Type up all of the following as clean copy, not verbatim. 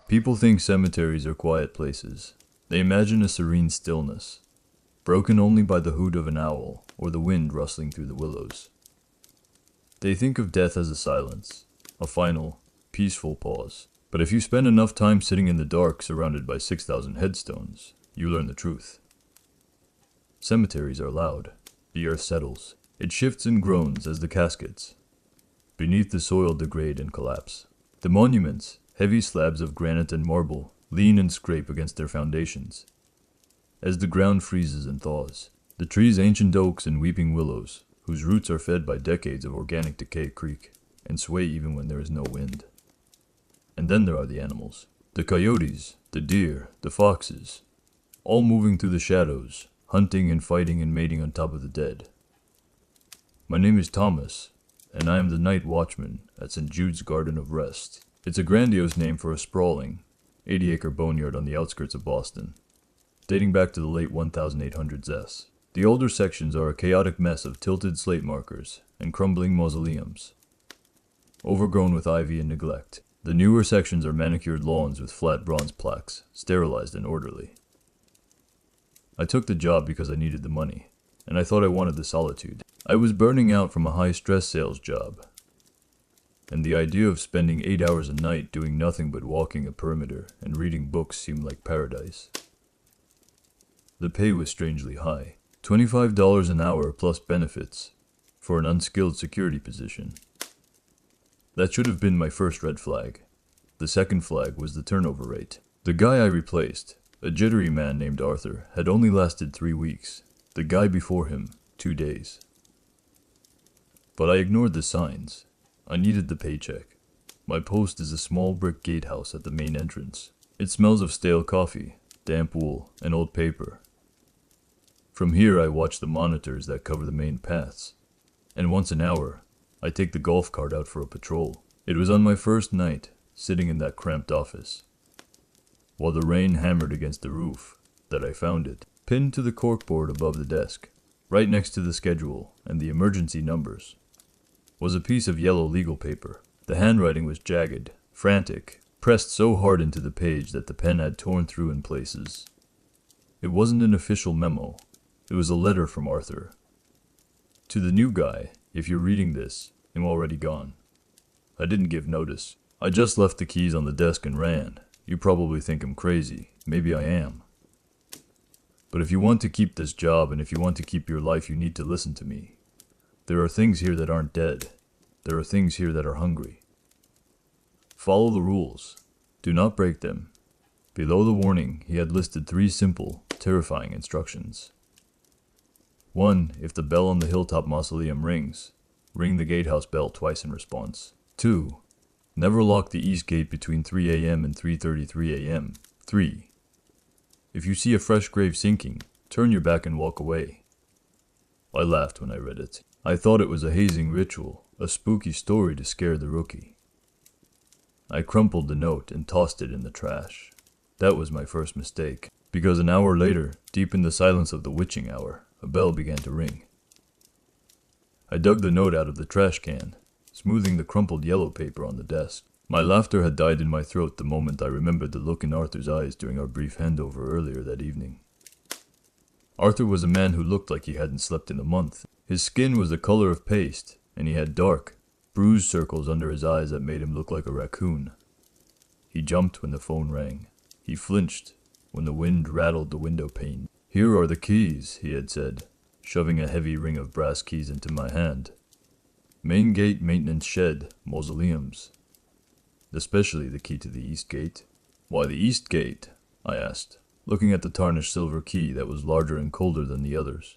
People think cemeteries are quiet places. They imagine a serene stillness, broken only by the hoot of an owl or the wind rustling through the willows. They think of death as a silence, a final, peaceful pause. But if you spend enough time sitting in the dark surrounded by 6,000 headstones, you learn the truth. Cemeteries are loud. The earth settles. It shifts and groans as the caskets beneath the soil degrade and collapse. The monuments, heavy slabs of granite and marble, lean and scrape against their foundations. As the ground freezes and thaws, the trees, ancient oaks and weeping willows, whose roots are fed by decades of organic decay, creak and sway even when there is no wind. And then there are the animals. The coyotes, the deer, the foxes, all moving through the shadows, hunting and fighting and mating on top of the dead. My name is Thomas, and I am the night watchman at St. Jude's Garden of Rest. It's a grandiose name for a sprawling, 80-acre boneyard on the outskirts of Boston, dating back to the late 1800s. The older sections are a chaotic mess of tilted slate markers and crumbling mausoleums, overgrown with ivy and neglect. The newer sections are manicured lawns with flat bronze plaques, sterilized and orderly. I took the job because I needed the money, and I thought I wanted the solitude. I was burning out from a high-stress sales job, and the idea of spending 8 hours a night doing nothing but walking a perimeter and reading books seemed like paradise. The pay was strangely high, $25 an hour plus benefits, for an unskilled security position. That should have been my first red flag. The second flag was the turnover rate. The guy I replaced, a jittery man named Arthur, had only lasted 3 weeks. The guy before him, 2 days. But I ignored the signs. I needed the paycheck. My post is a small brick gatehouse at the main entrance. It smells of stale coffee, damp wool, and old paper. From here I watch the monitors that cover the main paths, and once an hour, I take the golf cart out for a patrol. It was on my first night, sitting in that cramped office, while the rain hammered against the roof, that I found it, pinned to the corkboard above the desk, right next to the schedule and the emergency numbers, was a piece of yellow legal paper. The handwriting was jagged, frantic, pressed so hard into the page that the pen had torn through in places. It wasn't an official memo. It was a letter from Arthur. To the new guy, if you're reading this, I'm already gone. I didn't give notice. I just left the keys on the desk and ran. You probably think I'm crazy. Maybe I am. But if you want to keep this job and if you want to keep your life, you need to listen to me. There are things here that aren't dead. There are things here that are hungry. Follow the rules. Do not break them. Below the warning, he had listed 3 simple, terrifying instructions. 1. If the bell on the hilltop mausoleum rings, ring the gatehouse bell twice in response. 2. Never lock the east gate between 3 a.m. and 3:33 a.m. 3. If you see a fresh grave sinking, turn your back and walk away. I laughed when I read it. I thought it was a hazing ritual, a spooky story to scare the rookie. I crumpled the note and tossed it in the trash. That was my first mistake, because an hour later, deep in the silence of the witching hour, a bell began to ring. I dug the note out of the trash can, smoothing the crumpled yellow paper on the desk. My laughter had died in my throat the moment I remembered the look in Arthur's eyes during our brief handover earlier that evening. Arthur was a man who looked like he hadn't slept in a month. His skin was the color of paste, and he had dark, bruised circles under his eyes that made him look like a raccoon. He jumped when the phone rang. He flinched when the wind rattled the window pane. "Here are the keys," he had said, shoving a heavy ring of brass keys into my hand. "Main gate, maintenance shed, mausoleums. Especially the key to the east gate." "Why the east gate?" I asked, looking at the tarnished silver key that was larger and colder than the others.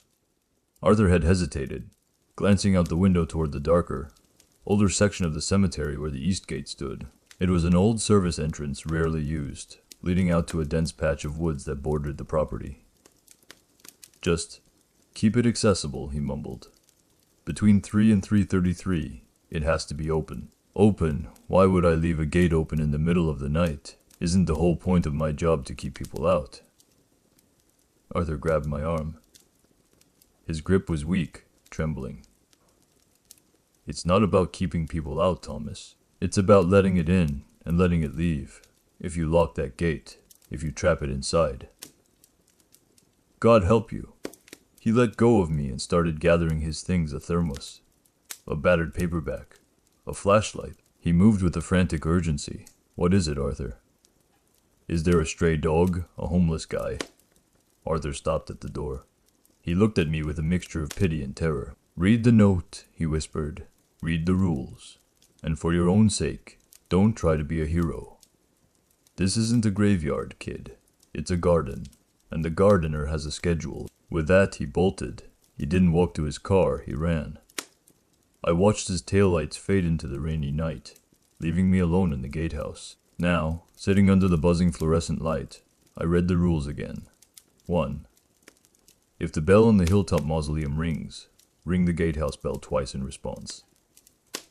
Arthur had hesitated, glancing out the window toward the darker, older section of the cemetery where the east gate stood. It was an old service entrance rarely used, leading out to a dense patch of woods that bordered the property. "Just keep it accessible," he mumbled. "Between 3 and 3:33, it has to be open." "Open? Why would I leave a gate open in the middle of the night? Isn't the whole point of my job to keep people out?" Arthur grabbed my arm. His grip was weak, trembling. "It's not about keeping people out, Thomas. It's about letting it in and letting it leave. if you lock that gate, if you trap it inside. God help you. He let go of me and started gathering his things, a thermos, a battered paperback, a flashlight. He moved with a frantic urgency. What is it, Arthur? Is there a stray dog? A homeless guy? Arthur stopped at the door. He looked at me with a mixture of pity and terror. Read the note, he whispered. Read the rules. And for your own sake, don't try to be a hero. This isn't a graveyard, kid. It's a garden. And the gardener has a schedule. With that, he bolted. He didn't walk to his car, he ran. I watched his taillights fade into the rainy night, leaving me alone in the gatehouse. Now, sitting under the buzzing fluorescent light, I read the rules again. 1. If the bell on the hilltop mausoleum rings, ring the gatehouse bell twice in response.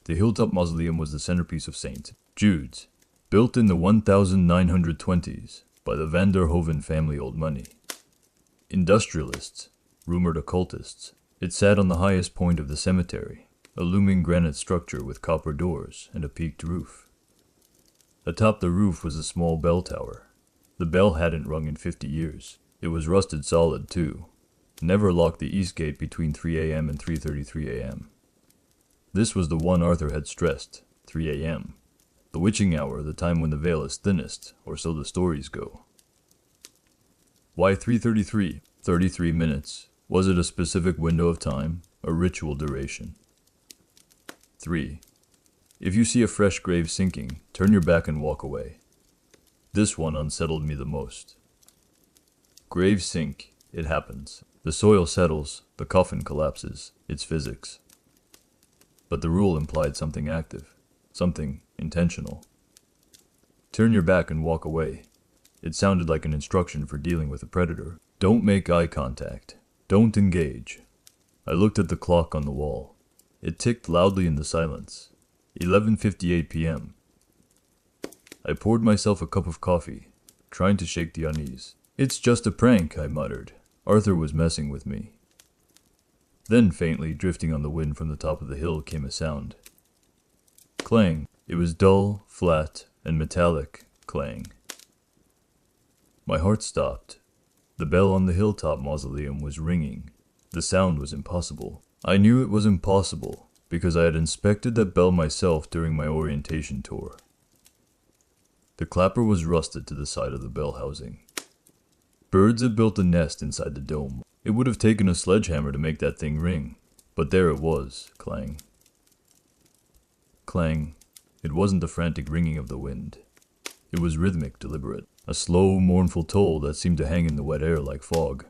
The hilltop mausoleum was the centerpiece of St. Jude's, built in the 1920s by the Van der Hoeven family old money. Industrialists, rumored occultists, it sat on the highest point of the cemetery, a looming granite structure with copper doors and a peaked roof. Atop the roof was a small bell tower. The bell hadn't rung in 50 years. It was rusted solid, too. Never locked the east gate between 3 a.m. and 3:33 a.m. This was the one Arthur had stressed, 3 a.m. The witching hour, the time when the veil is thinnest, or so the stories go. Why 3:33? 33 minutes. Was it a specific window of time, a ritual duration? 3. If you see a fresh grave sinking, turn your back and walk away. This one unsettled me the most. Graves sink. It happens. The soil settles, the coffin collapses. It's physics. But the rule implied something active, something intentional. Turn your back and walk away. It sounded like an instruction for dealing with a predator. Don't make eye contact. Don't engage. I looked at the clock on the wall. It ticked loudly in the silence. 11:58 p.m. I poured myself a cup of coffee, trying to shake the unease. It's just a prank, I muttered. Arthur was messing with me. Then faintly, drifting on the wind from the top of the hill, came a sound. Clang. It was dull, flat, and metallic clang. My heart stopped. The bell on the hilltop mausoleum was ringing. The sound was impossible. I knew it was impossible because I had inspected that bell myself during my orientation tour. The clapper was rusted to the side of the bell housing. Birds had built a nest inside the dome. It would have taken a sledgehammer to make that thing ring, but there it was, clang. Clang. It wasn't the frantic ringing of the wind. It was rhythmic, deliberate, a slow, mournful toll that seemed to hang in the wet air like fog.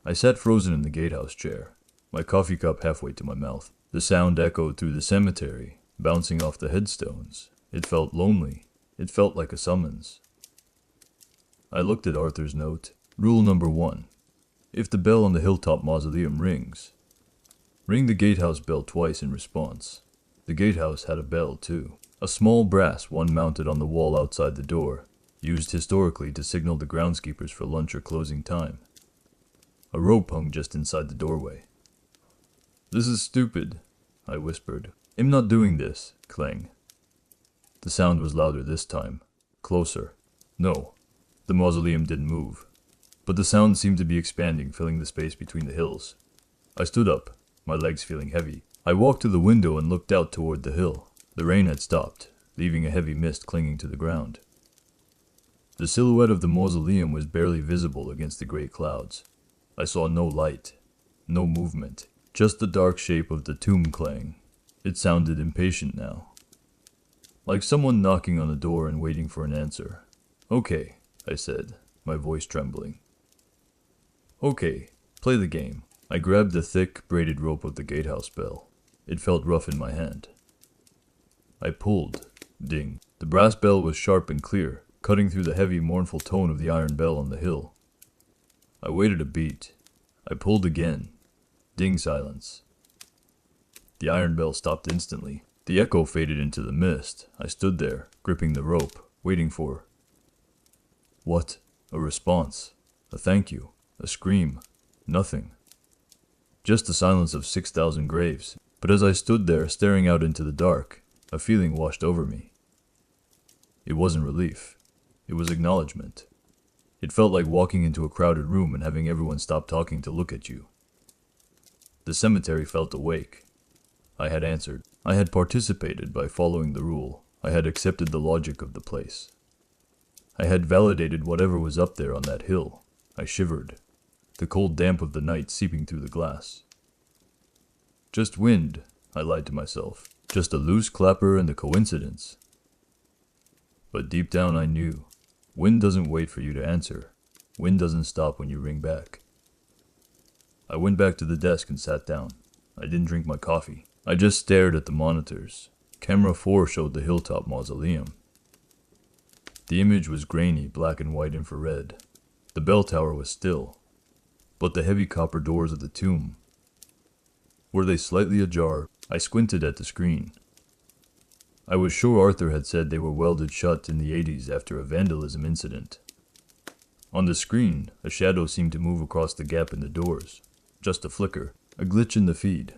I sat frozen in the gatehouse chair, my coffee cup halfway to my mouth. The sound echoed through the cemetery, bouncing off the headstones. It felt lonely. It felt like a summons. I looked at Arthur's note. Rule number 1. If the bell on the hilltop mausoleum rings, ring the gatehouse bell twice in response. The gatehouse had a bell, too. A small brass one mounted on the wall outside the door, used historically to signal the groundskeepers for lunch or closing time. A rope hung just inside the doorway. This is stupid, I whispered. I'm not doing this, clang. The sound was louder this time. Closer. No. The mausoleum didn't move. But the sound seemed to be expanding, filling the space between the hills. I stood up, my legs feeling heavy. I walked to the window and looked out toward the hill. The rain had stopped, leaving a heavy mist clinging to the ground. The silhouette of the mausoleum was barely visible against the gray clouds. I saw no light, no movement, just the dark shape of the tomb clang. It sounded impatient now, like someone knocking on the door and waiting for an answer. Okay, I said, my voice trembling. Okay, play the game. I grabbed the thick, braided rope of the gatehouse bell. It felt rough in my hand. I pulled. Ding. The brass bell was sharp and clear, cutting through the heavy, mournful tone of the iron bell on the hill. I waited a beat. I pulled again. Ding, silence. The iron bell stopped instantly. The echo faded into the mist. I stood there, gripping the rope, waiting for... What? A response. A thank you. A scream. Nothing. Just the silence of 6,000 graves. But as I stood there, staring out into the dark, a feeling washed over me. It wasn't relief. It was acknowledgement. It felt like walking into a crowded room and having everyone stop talking to look at you. The cemetery felt awake. I had answered. I had participated by following the rule. I had accepted the logic of the place. I had validated whatever was up there on that hill. I shivered, the cold damp of the night seeping through the glass. Just wind, I lied to myself. Just a loose clapper and a coincidence. But deep down I knew. Wind doesn't wait for you to answer. Wind doesn't stop when you ring back. I went back to the desk and sat down. I didn't drink my coffee. I just stared at the monitors. Camera 4 showed the hilltop mausoleum. The image was grainy, black and white infrared. The bell tower was still, but the heavy copper doors of the tomb, were they slightly ajar? I squinted at the screen. I was sure Arthur had said they were welded shut in the 80s after a vandalism incident. On the screen, a shadow seemed to move across the gap in the doors. Just a flicker, a glitch in the feed,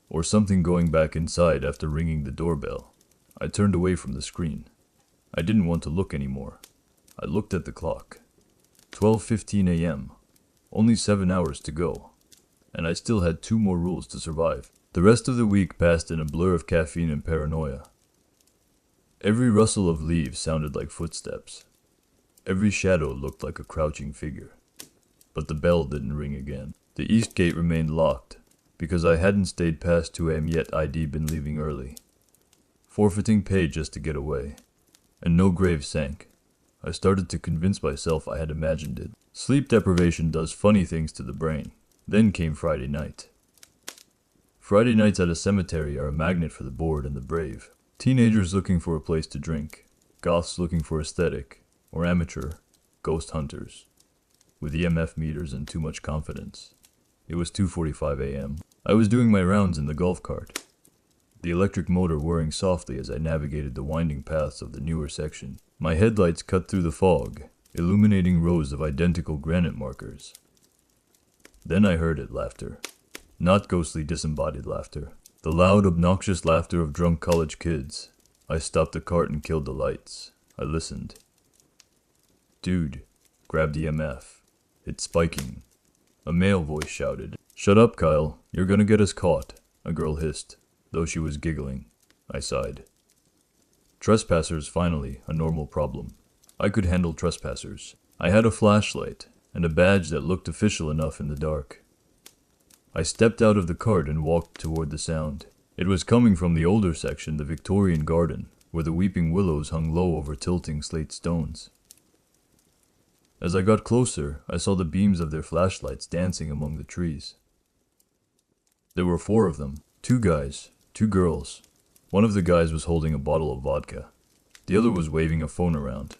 or something going back inside after ringing the doorbell. I turned away from the screen. I didn't want to look anymore. I looked at the clock. 12:15 a.m. Only 7 hours to go. And I still had 2 more rules to survive. The rest of the week passed in a blur of caffeine and paranoia. Every rustle of leaves sounded like footsteps. Every shadow looked like a crouching figure. But the bell didn't ring again. The east gate remained locked, because I hadn't stayed past 2 a.m. yet. I'd been leaving early, forfeiting pay just to get away. And no grave sank. I started to convince myself I had imagined it. Sleep deprivation does funny things to the brain. Then came Friday night. Friday nights at a cemetery are a magnet for the bored and the brave. Teenagers looking for a place to drink, goths looking for aesthetic, or amateur ghost hunters with EMF meters and too much confidence. It was 2:45 a.m. I was doing my rounds in the golf cart, the electric motor whirring softly as I navigated the winding paths of the newer section. My headlights cut through the fog, illuminating rows of identical granite markers. Then I heard it, laughter. Not ghostly disembodied laughter. The loud, obnoxious laughter of drunk college kids. I stopped the cart and killed the lights. I listened. Dude, grabbed EMF. It's spiking. A male voice shouted. Shut up, Kyle. You're gonna get us caught, a girl hissed, though she was giggling. I sighed. Trespassers, finally, a normal problem. I could handle trespassers. I had a flashlight, and a badge that looked official enough in the dark. I stepped out of the cart and walked toward the sound. It was coming from the older section, the Victorian garden, where the weeping willows hung low over tilting slate stones. As I got closer, I saw the beams of their flashlights dancing among the trees. There were 4 of them, 2 guys, 2 girls. One of the guys was holding a bottle of vodka. The other was waving a phone around.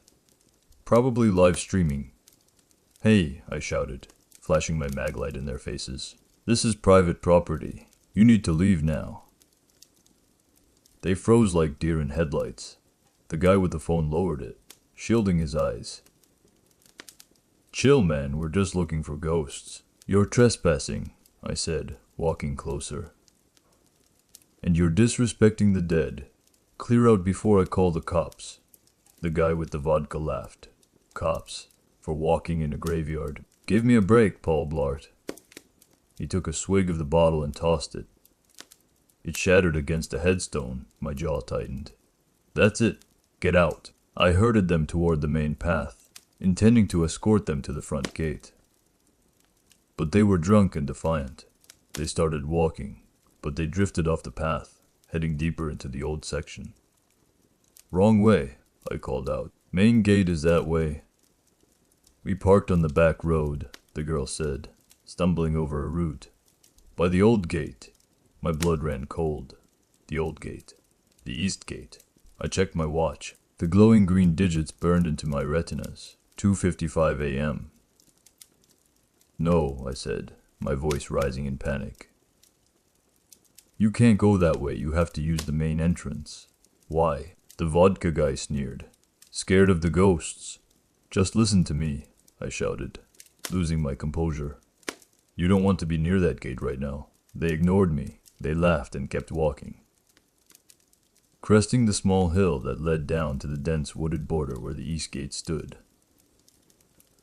Probably live streaming. Hey, I shouted, flashing my mag light in their faces. This is private property. You need to leave now. They froze like deer in headlights. The guy with the phone lowered it, shielding his eyes. Chill, man, we're just looking for ghosts. You're trespassing, I said, walking closer. And you're disrespecting the dead. Clear out before I call the cops. The guy with the vodka laughed. Cops, for walking in a graveyard. Give me a break, Paul Blart. He took a swig of the bottle and tossed it. It shattered against a headstone. My jaw tightened. That's it. Get out. I herded them toward the main path, intending to escort them to the front gate. But they were drunk and defiant. They started walking, but they drifted off the path, heading deeper into the old section. Wrong way, I called out. Main gate is that way. We parked on the back road, the girl said, stumbling over a root. By the old gate. My blood ran cold. The old gate. The east gate. I checked my watch. The glowing green digits burned into my retinas. 2:55 a.m. No, I said, my voice rising in panic. You can't go that way. You have to use the main entrance. Why? The vodka guy sneered. Scared of the ghosts. Just listen to me, I shouted, losing my composure. You don't want to be near that gate right now. They ignored me. They laughed and kept walking. cresting the small hill that led down to the dense wooded border where the east gate stood.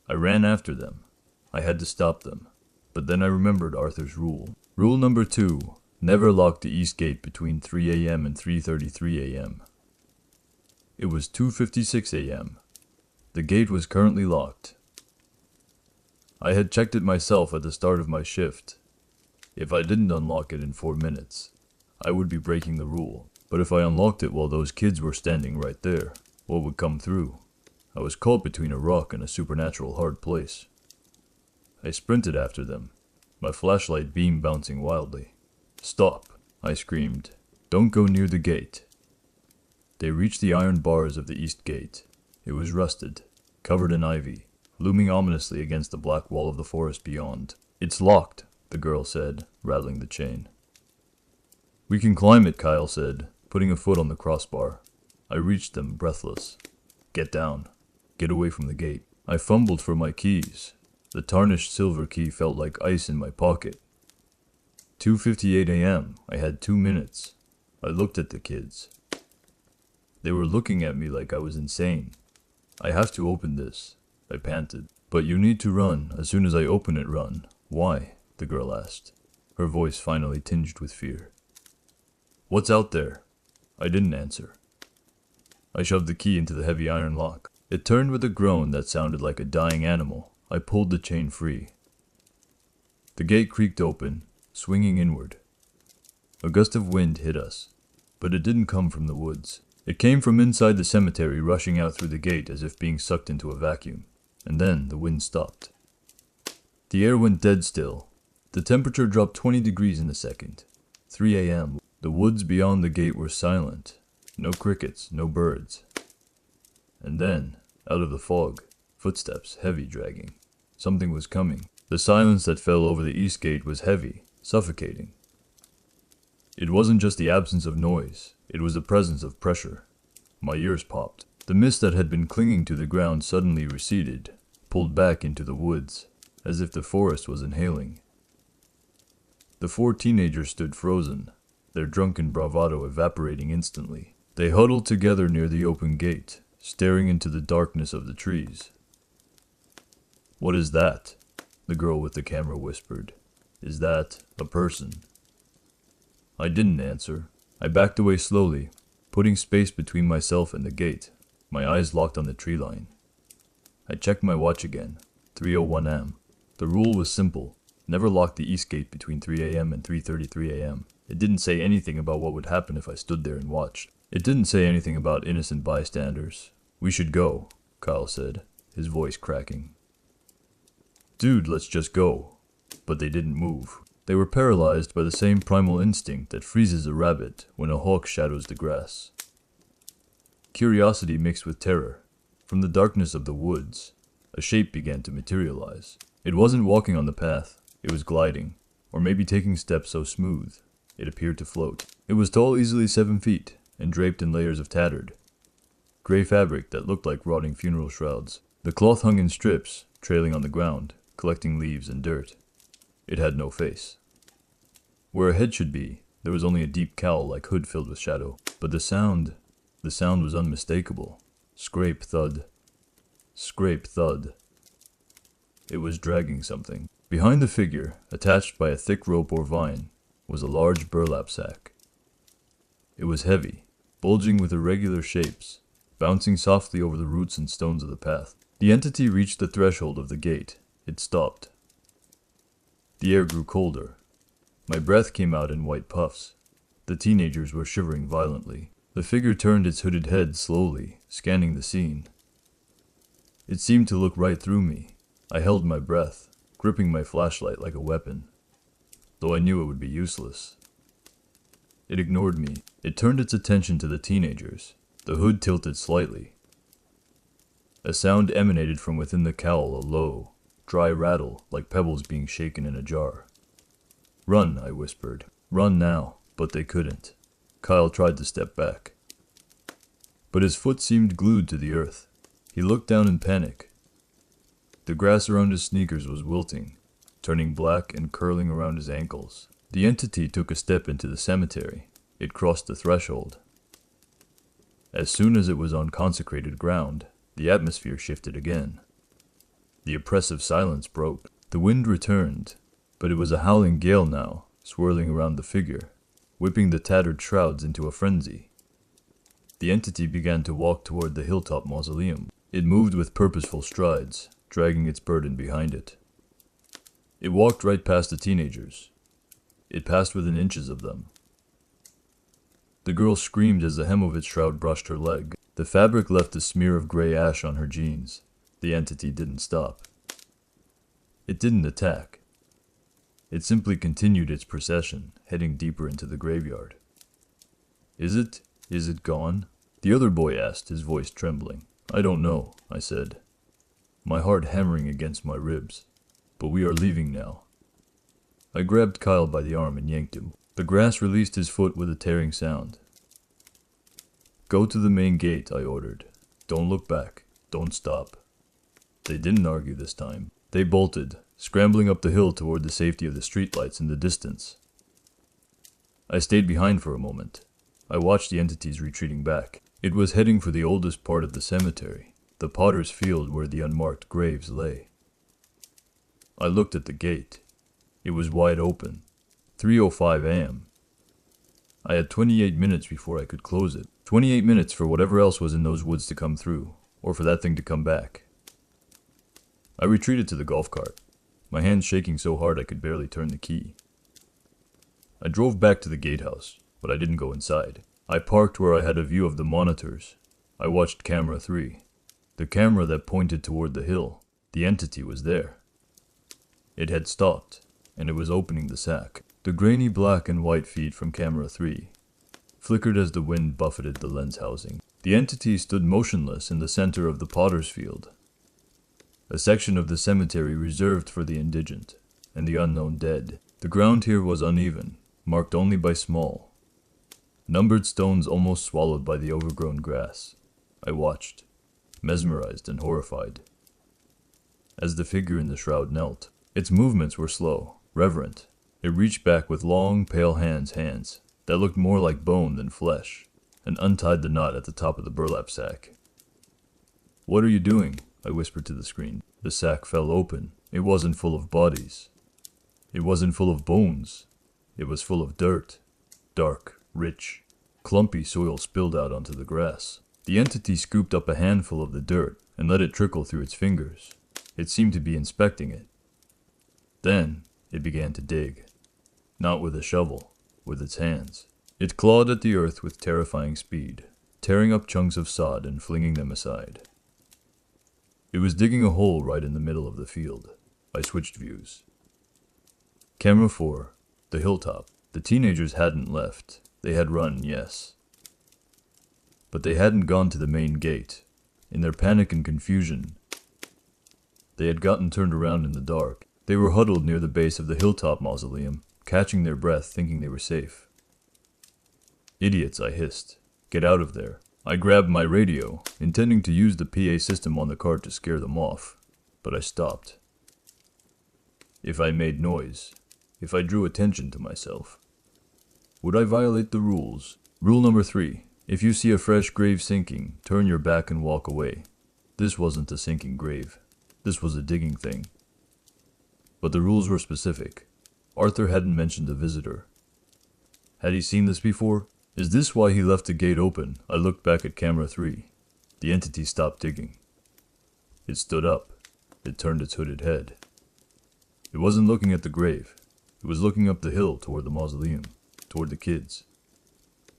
I ran after them. I had to stop them. But then I remembered Arthur's rule. Rule number 2, never lock the east gate between 3 a.m. and 3:33 a.m. It was 2:56 a.m. The gate was currently locked. I had checked it myself at the start of my shift. If I didn't unlock it in 4 minutes, I would be breaking the rule. But if I unlocked it while those kids were standing right there, what would come through? I was caught between a rock and a supernatural hard place. I sprinted after them, my flashlight beam bouncing wildly. "Stop!" I screamed. "Don't go near the gate." They reached the iron bars of the east gate. It was rusted, covered in ivy, looming ominously against the black wall of the forest beyond. "It's locked," the girl said, rattling the chain. "We can climb it," Kyle said, putting a foot on the crossbar. I reached them, breathless. "Get down. Get away from the gate." I fumbled for my keys. The tarnished silver key felt like ice in my pocket. 2:58 a.m. I had 2 minutes. I looked at the kids. They were looking at me like I was insane. "I have to open this," I panted. "But you need to run. As soon as I open it, run." "Why?" the girl asked, her voice finally tinged with fear. "What's out there?" I didn't answer. I shoved the key into the heavy iron lock. It turned with a groan that sounded like a dying animal. I pulled the chain free. The gate creaked open, swinging inward. A gust of wind hit us, but it didn't come from the woods. It came from inside the cemetery, rushing out through the gate as if being sucked into a vacuum. And then the wind stopped. The air went dead still. The temperature dropped 20 degrees in a second. 3 a.m. The woods beyond the gate were silent. No crickets, no birds. And then, out of the fog, footsteps, heavy dragging. Something was coming. The silence that fell over the east gate was heavy, suffocating. It wasn't just the absence of noise, it was the presence of pressure. My ears popped. The mist that had been clinging to the ground suddenly receded, pulled back into the woods, as if the forest was inhaling. The 4 teenagers stood frozen, their drunken bravado evaporating instantly. They huddled together near the open gate, staring into the darkness of the trees. "What is that?" the girl with the camera whispered. "Is that a person?" I didn't answer. I backed away slowly, putting space between myself and the gate, my eyes locked on the tree line. I checked my watch again, 3:01 am. The rule was simple. Never lock the east gate between 3 a.m. and 3:33 a.m. It didn't say anything about what would happen if I stood there and watched. It didn't say anything about innocent bystanders. "We should go," Kyle said, his voice cracking. "Dude, let's just go." But they didn't move. They were paralyzed by the same primal instinct that freezes a rabbit when a hawk shadows the grass. Curiosity mixed with terror. From the darkness of the woods, a shape began to materialize. It wasn't walking on the path. It was gliding, or maybe taking steps so smooth, it appeared to float. It was tall, easily 7 feet, and draped in layers of tattered, gray fabric that looked like rotting funeral shrouds. The cloth hung in strips, trailing on the ground, collecting leaves and dirt. It had no face. Where a head should be, there was only a deep cowl-like hood filled with shadow. But the sound was unmistakable. Scrape, thud. Scrape, thud. It was dragging something. Behind the figure, attached by a thick rope or vine, was a large burlap sack. It was heavy, bulging with irregular shapes, bouncing softly over the roots and stones of the path. The entity reached the threshold of the gate. It stopped. The air grew colder. My breath came out in white puffs. The teenagers were shivering violently. The figure turned its hooded head slowly, scanning the scene. It seemed to look right through me. I held my breath, gripping my flashlight like a weapon, though I knew it would be useless. It ignored me. It turned its attention to the teenagers. The hood tilted slightly. A sound emanated from within the cowl, a low, dry rattle like pebbles being shaken in a jar. "Run," I whispered. "Run now." But they couldn't. Kyle tried to step back, but his foot seemed glued to the earth. He looked down in panic. The grass around his sneakers was wilting, turning black and curling around his ankles. The entity took a step into the cemetery. It crossed the threshold. As soon as it was on consecrated ground, the atmosphere shifted again. The oppressive silence broke. The wind returned, but it was a howling gale now, swirling around the figure, whipping the tattered shrouds into a frenzy. The entity began to walk toward the hilltop mausoleum. It moved with purposeful strides, dragging its burden behind it. It walked right past the teenagers. It passed within inches of them. The girl screamed as the hem of its shroud brushed her leg. The fabric left a smear of gray ash on her jeans. The entity didn't stop. It didn't attack. It simply continued its procession, heading deeper into the graveyard. Is it gone? The other boy asked, his voice trembling. I don't know, I said, my heart hammering against my ribs. But we are leaving now. I grabbed Kyle by the arm and yanked him. The grass released his foot with a tearing sound. Go to the main gate, I ordered. Don't look back. Don't stop. They didn't argue this time. They bolted, scrambling up the hill toward the safety of the streetlights in the distance. I stayed behind for a moment. I watched the entities retreating back. It was heading for the oldest part of the cemetery, the potter's field where the unmarked graves lay. I looked at the gate. It was wide open. 3:05 a.m. I had 28 minutes before I could close it. 28 minutes for whatever else was in those woods to come through, or for that thing to come back. I retreated to the golf cart, my hands shaking so hard I could barely turn the key. I drove back to the gatehouse, but I didn't go inside. I parked where I had a view of the monitors. I watched camera 3, the camera that pointed toward the hill. The entity was there. It had stopped, and it was opening the sack. The grainy black and white feed from camera 3 flickered as the wind buffeted the lens housing. The entity stood motionless in the center of the potter's field, a section of the cemetery reserved for the indigent and the unknown dead. The ground here was uneven, marked only by small, numbered stones almost swallowed by the overgrown grass. I watched, mesmerized and horrified, as the figure in the shroud knelt. Its movements were slow, reverent. It reached back with long, pale hands that looked more like bone than flesh, and untied the knot at the top of the burlap sack. What are you doing? I whispered to the screen. The sack fell open. It wasn't full of bodies. It wasn't full of bones. It was full of dirt. Dark, rich, clumpy soil spilled out onto the grass. The entity scooped up a handful of the dirt and let it trickle through its fingers. It seemed to be inspecting it. Then it began to dig. Not with a shovel, with its hands. It clawed at the earth with terrifying speed, tearing up chunks of sod and flinging them aside. It was digging a hole right in the middle of the field. I switched views. Camera 4, the hilltop. The teenagers hadn't left. They had run, yes. But they hadn't gone to the main gate. In their panic and confusion, they had gotten turned around in the dark. They were huddled near the base of the hilltop mausoleum, catching their breath, thinking they were safe. Idiots, I hissed. Get out of there. I grabbed my radio, intending to use the PA system on the cart to scare them off, but I stopped. If I made noise, if I drew attention to myself, would I violate the rules? Rule number 3. If you see a fresh grave sinking, turn your back and walk away. This wasn't a sinking grave. This was a digging thing. But the rules were specific. Arthur hadn't mentioned a visitor. Had he seen this before? Is this why he left the gate open? I looked back at camera 3. The entity stopped digging. It stood up. It turned its hooded head. It wasn't looking at the grave. It was looking up the hill toward the mausoleum, toward the kids.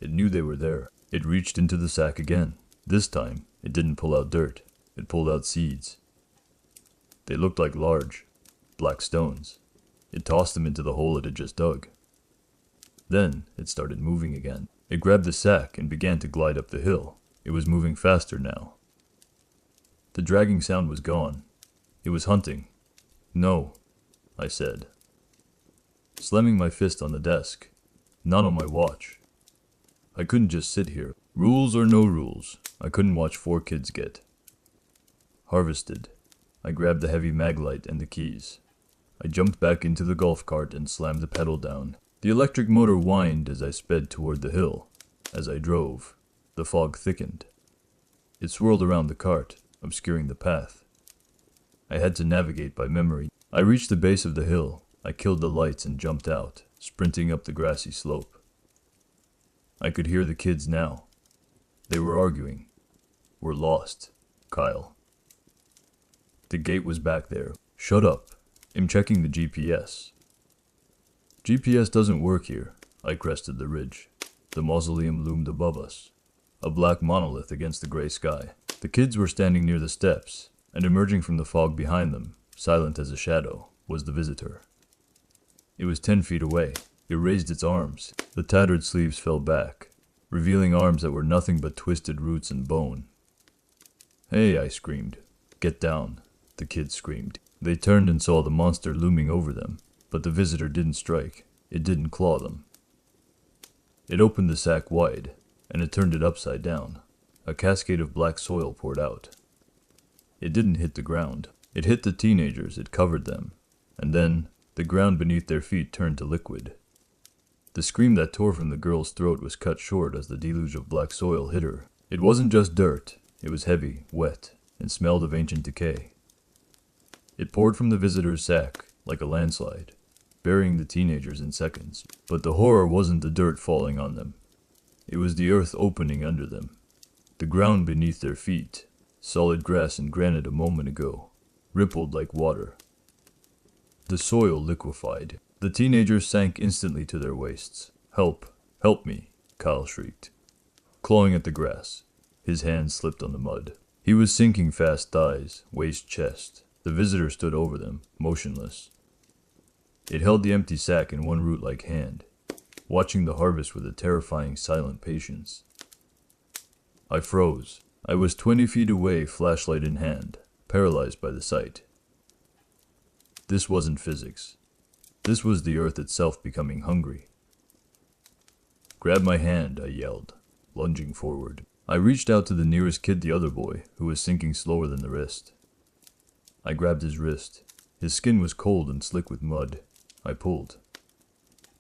It knew they were there. It reached into the sack again. This time, it didn't pull out dirt. It pulled out seeds. They looked like large, black stones. It tossed them into the hole it had just dug. Then, it started moving again. It grabbed the sack and began to glide up the hill. It was moving faster now. The dragging sound was gone. It was hunting. No, I said, slamming my fist on the desk. Not on my watch. I couldn't just sit here. Rules or no rules, I couldn't watch 4 kids get harvested. I grabbed the heavy maglite and the keys. I jumped back into the golf cart and slammed the pedal down. The electric motor whined as I sped toward the hill. As I drove, The fog thickened. It swirled around the cart, obscuring the path. I had to navigate by memory. I reached the base of the hill. I killed the lights and jumped out, sprinting up the grassy slope. I could hear the kids now. They were arguing. "We're lost, Kyle." The gate was back there. "Shut up. I'm checking the GPS." "GPS doesn't work here." I crested the ridge. The mausoleum loomed above us, a black monolith against the gray sky. The kids were standing near the steps, and emerging from the fog behind them, silent as a shadow, was the visitor. It was 10 feet away. It raised its arms. The tattered sleeves fell back, revealing arms that were nothing but twisted roots and bone. "Hey," I screamed. "Get down," the kids screamed. They turned and saw the monster looming over them, but the visitor didn't strike. It didn't claw them. It opened the sack wide, and it turned it upside down. A cascade of black soil poured out. It didn't hit the ground. It hit the teenagers. It covered them. And then, the ground beneath their feet turned to liquid. The scream that tore from the girl's throat was cut short as the deluge of black soil hit her. It wasn't just dirt. It was heavy, wet, and smelled of ancient decay. It poured from the visitor's sack, like a landslide, burying the teenagers in seconds. But the horror wasn't the dirt falling on them. It was the earth opening under them. The ground beneath their feet, solid grass and granite a moment ago, rippled like water. The soil liquefied. The teenagers sank instantly to their waists. "Help! Help me!" Kyle shrieked, clawing at the grass. His hands slipped on the mud. He was sinking fast, thighs, waist, chest. The visitor stood over them, motionless. It held the empty sack in one root-like hand, watching the harvest with a terrifying silent patience. I froze. I was 20 feet away, flashlight in hand, paralyzed by the sight. This wasn't physics. This was the earth itself becoming hungry. "Grab my hand," I yelled, lunging forward. I reached out to the nearest kid, the other boy, who was sinking slower than the rest. I grabbed his wrist. His skin was cold and slick with mud. I pulled.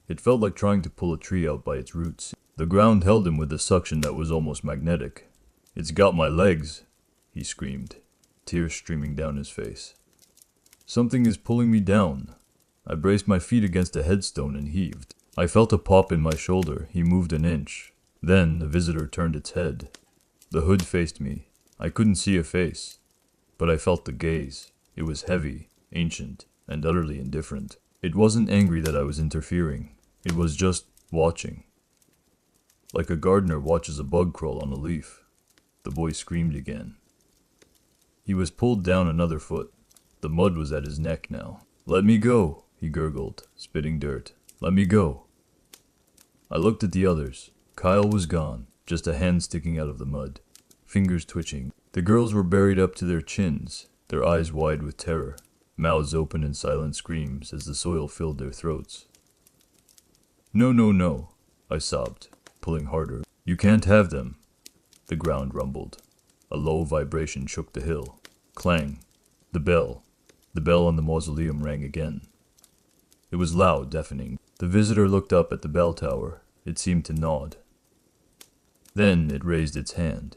It felt like trying to pull a tree out by its roots. The ground held him with a suction that was almost magnetic. "It's got my legs," he screamed, tears streaming down his face. "Something is pulling me down." I braced my feet against a headstone and heaved. I felt a pop in my shoulder. He moved an inch. Then the visitor turned its head. The hood faced me. I couldn't see a face, but I felt the gaze. It was heavy, ancient, and utterly indifferent. It wasn't angry that I was interfering. It was just watching. Like a gardener watches a bug crawl on a leaf. The boy screamed again. He was pulled down another foot. The mud was at his neck now. "Let me go," he gurgled, spitting dirt. "Let me go." I looked at the others. Kyle was gone, just a hand sticking out of the mud, fingers twitching. The girls were buried up to their chins, their eyes wide with terror, mouths open in silent screams as the soil filled their throats. "No, no, no," I sobbed, pulling harder. "You can't have them." The ground rumbled. A low vibration shook the hill. Clang. The bell on the mausoleum rang again. It was loud, deafening. The visitor looked up at the bell tower. It seemed to nod. Then it raised its hand.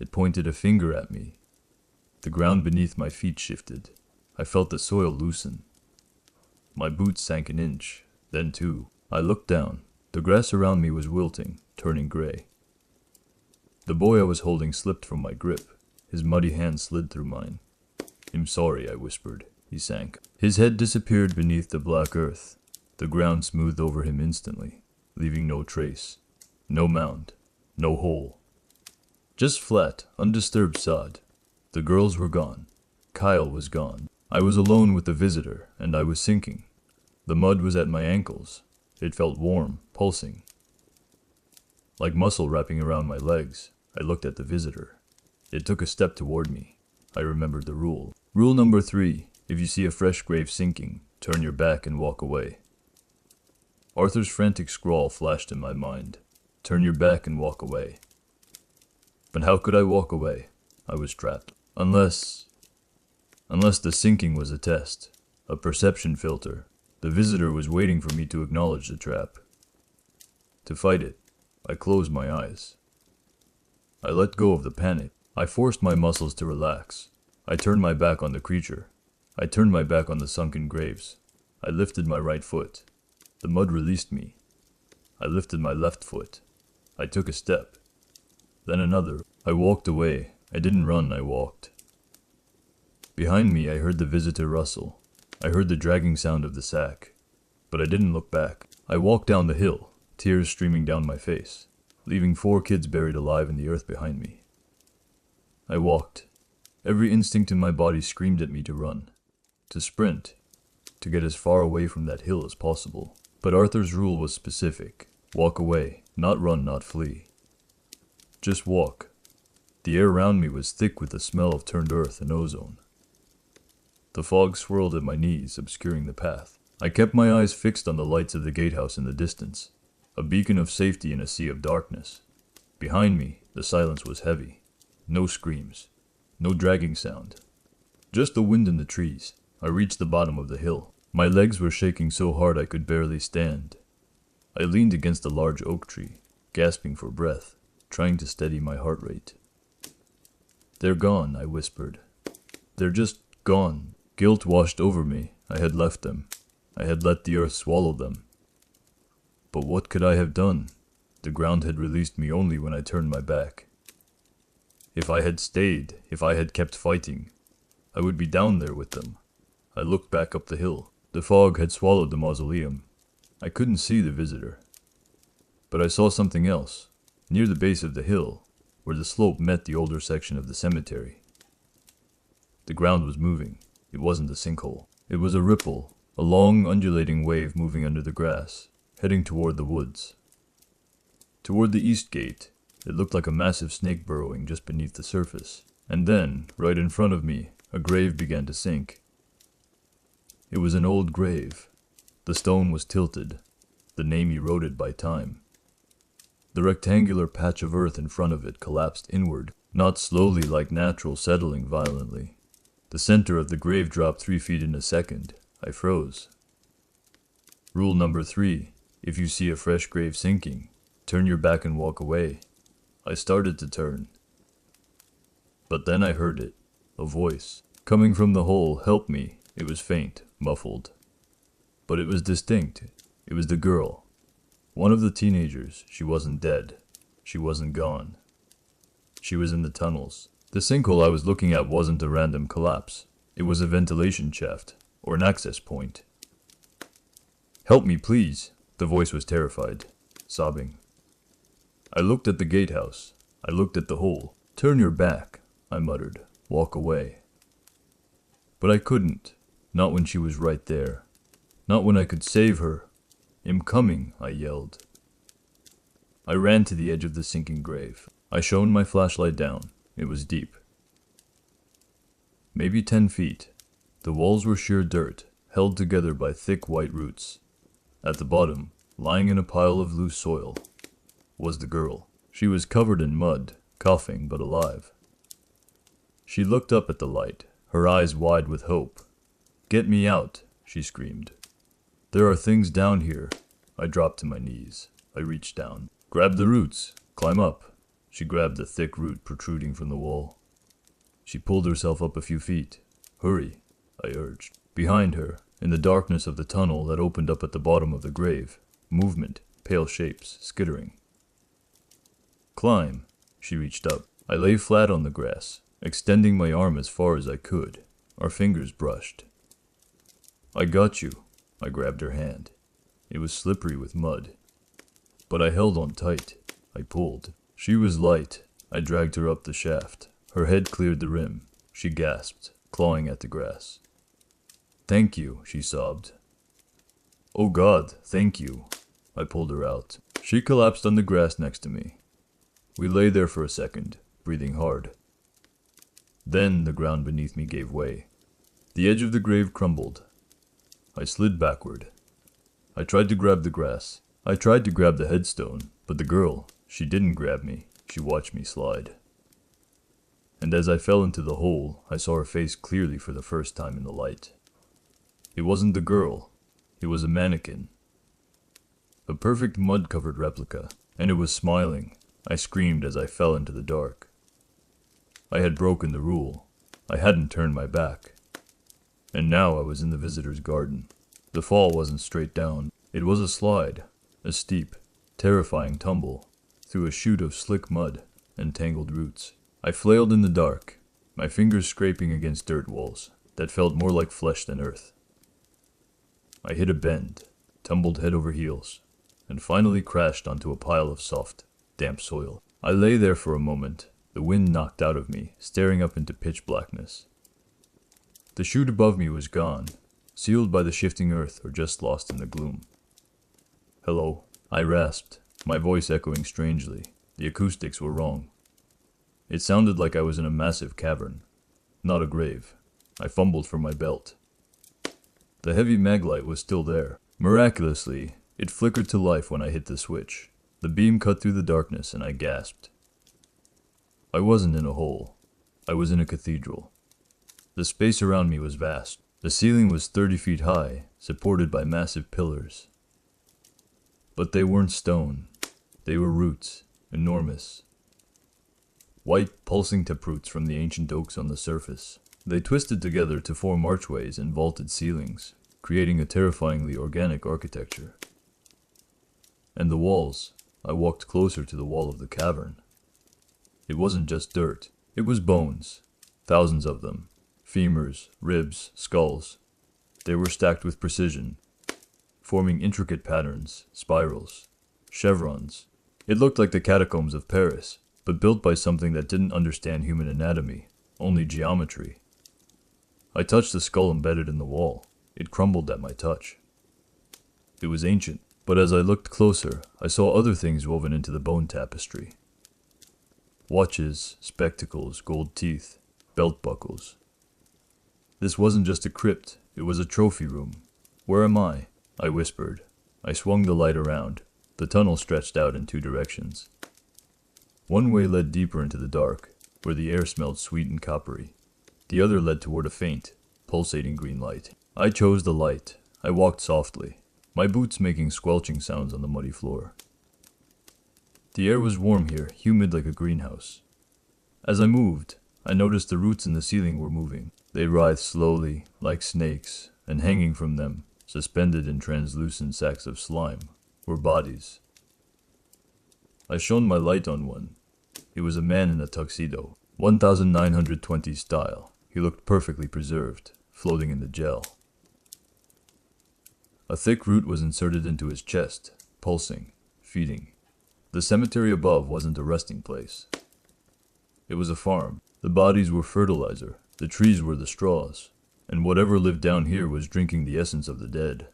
It pointed a finger at me. The ground beneath my feet shifted. I felt the soil loosen. My boots sank an inch, then two. I looked down. The grass around me was wilting, turning gray. The boy I was holding slipped from my grip. His muddy hand slid through mine. "I'm sorry," I whispered. He sank. His head disappeared beneath the black earth. The ground smoothed over him instantly, leaving no trace. No mound. No hole. Just flat, undisturbed sod. The girls were gone. Kyle was gone. I was alone with the visitor, and I was sinking. The mud was at my ankles. It felt warm, pulsing. Like muscle wrapping around my legs, I looked at the visitor. It took a step toward me. I remembered the rule. Rule number 3, if you see a fresh grave sinking, turn your back and walk away. Arthur's frantic scrawl flashed in my mind. Turn your back and walk away. But how could I walk away? I was trapped. Unless the sinking was a test, a perception filter. The visitor was waiting for me to acknowledge the trap. To fight it, I closed my eyes. I let go of the panic. I forced my muscles to relax. I turned my back on the creature. I turned my back on the sunken graves. I lifted my right foot. The mud released me. I lifted my left foot. I took a step. Then another. I walked away. I didn't run, I walked. Behind me, I heard the visitor rustle. I heard the dragging sound of the sack. But I didn't look back. I walked down the hill, tears streaming down my face, leaving 4 kids buried alive in the earth behind me. I walked. Every instinct in my body screamed at me to run, to sprint, to get as far away from that hill as possible. But Arthur's rule was specific. Walk away, not run, not flee. Just walk. The air around me was thick with the smell of turned earth and ozone. The fog swirled at my knees, obscuring the path. I kept my eyes fixed on the lights of the gatehouse in the distance, a beacon of safety in a sea of darkness. Behind me, the silence was heavy. No screams. No dragging sound. Just the wind in the trees. I reached the bottom of the hill. My legs were shaking so hard I could barely stand. I leaned against a large oak tree, gasping for breath, trying to steady my heart rate. "They're gone," I whispered. "They're just gone." Guilt washed over me. I had left them. I had let the earth swallow them. But what could I have done? The ground had released me only when I turned my back. If I had stayed, if I had kept fighting, I would be down there with them. I looked back up the hill. The fog had swallowed the mausoleum. I couldn't see the visitor. But I saw something else, near the base of the hill, where the slope met the older section of the cemetery. The ground was moving. It wasn't a sinkhole. It was a ripple, a long, undulating wave moving under the grass, heading toward the woods. Toward the east gate, it looked like a massive snake burrowing just beneath the surface. And then, right in front of me, a grave began to sink. It was an old grave. The stone was tilted, the name eroded by time. The rectangular patch of earth in front of it collapsed inward, not slowly like natural settling violently. The center of the grave dropped 3 feet in a second. I froze. Rule number 3. If you see a fresh grave sinking, turn your back and walk away. I started to turn. But then I heard it. A voice. Coming from the hole, "Help me." It was faint, muffled. But it was distinct. It was the girl. One of the teenagers. She wasn't dead. She wasn't gone. She was in the tunnels. The sinkhole I was looking at wasn't a random collapse. It was a ventilation shaft, or an access point. "Help me, please." The voice was terrified, sobbing. I looked at the gatehouse. I looked at the hole. "Turn your back," I muttered. "Walk away." But I couldn't. Not when she was right there. Not when I could save her. "I'm coming," I yelled. I ran to the edge of the sinking grave. I shone my flashlight down. It was deep. Maybe 10 feet. The walls were sheer dirt, held together by thick white roots. At the bottom, lying in a pile of loose soil, was the girl. She was covered in mud, coughing but alive. She looked up at the light, her eyes wide with hope. "Get me out," she screamed. "There are things down here." I dropped to my knees. I reached down. "Grab the roots. Climb up." She grabbed the thick root protruding from the wall. She pulled herself up a few feet. "Hurry," I urged. Behind her, in the darkness of the tunnel that opened up at the bottom of the grave, movement, pale shapes, skittering. "Climb." She reached up. I lay flat on the grass, extending my arm as far as I could. Our fingers brushed. "I got you." I grabbed her hand. It was slippery with mud. But I held on tight. I pulled. She was light. I dragged her up the shaft. Her head cleared the rim. She gasped, clawing at the grass. "Thank you," she sobbed. "Oh God, thank you." I pulled her out. She collapsed on the grass next to me. We lay there for a second, breathing hard. Then the ground beneath me gave way. The edge of the grave crumbled. I slid backward. I tried to grab the grass. I tried to grab the headstone, but the girl, she didn't grab me. She watched me slide. And as I fell into the hole, I saw her face clearly for the first time in the light. It wasn't the girl. It was a mannequin. A perfect mud-covered replica, and it was smiling. I screamed as I fell into the dark. I had broken the rule. I hadn't turned my back. And now I was in the visitor's garden. The fall wasn't straight down. It was a slide, a steep, terrifying tumble, through a chute of slick mud and tangled roots. I flailed in the dark, my fingers scraping against dirt walls that felt more like flesh than earth. I hit a bend, tumbled head over heels, and finally crashed onto a pile of soft, damp soil. I lay there for a moment, the wind knocked out of me, staring up into pitch blackness. The chute above me was gone, sealed by the shifting earth or just lost in the gloom. "Hello," I rasped, my voice echoing strangely. The acoustics were wrong. It sounded like I was in a massive cavern, not a grave. I fumbled for my belt. The heavy maglite was still there. Miraculously, it flickered to life when I hit the switch. The beam cut through the darkness and I gasped. I wasn't in a hole. I was in a cathedral. The space around me was vast. The ceiling was 30 feet high, supported by massive pillars. But they weren't stone. They were roots, enormous. White, pulsing taproots from the ancient oaks on the surface. They twisted together to form archways and vaulted ceilings, creating a terrifyingly organic architecture. And the walls. I walked closer to the wall of the cavern. It wasn't just dirt. It was bones. Thousands of them. Femurs, ribs, skulls. They were stacked with precision, forming intricate patterns, spirals, chevrons. It looked like the catacombs of Paris, but built by something that didn't understand human anatomy, only geometry. I touched the skull embedded in the wall. It crumbled at my touch. It was ancient, but as I looked closer, I saw other things woven into the bone tapestry. Watches, spectacles, gold teeth, belt buckles. This wasn't just a crypt, it was a trophy room. "Where am I?" I whispered. I swung the light around. The tunnel stretched out in two directions. One way led deeper into the dark, where the air smelled sweet and coppery. The other led toward a faint, pulsating green light. I chose the light. I walked softly, my boots making squelching sounds on the muddy floor. The air was warm here, humid like a greenhouse. As I moved, I noticed the roots in the ceiling were moving. They writhed slowly, like snakes, and hanging from them, suspended in translucent sacks of slime, were bodies. I shone my light on one. He was a man in a tuxedo, 1920 style. He looked perfectly preserved, floating in the gel. A thick root was inserted into his chest, pulsing, feeding. The cemetery above wasn't a resting place. It was a farm. The bodies were fertilizer, the trees were the straws, and whatever lived down here was drinking the essence of the dead.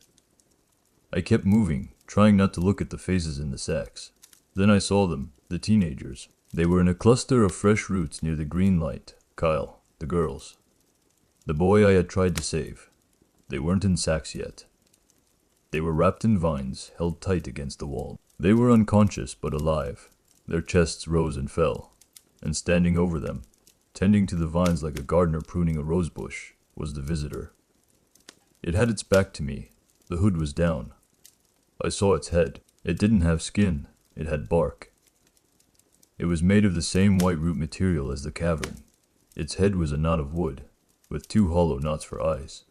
I kept moving, trying not to look at the faces in the sacks. Then I saw them, the teenagers. They were in a cluster of fresh roots near the green light. Kyle, the girls. The boy I had tried to save. They weren't in sacks yet. They were wrapped in vines, held tight against the wall. They were unconscious but alive. Their chests rose and fell, and standing over them, tending to the vines like a gardener pruning a rosebush, was the visitor. It had its back to me. The hood was down. I saw its head. It didn't have skin. It had bark. It was made of the same white root material as the cavern. Its head was a knot of wood, with two hollow knots for eyes.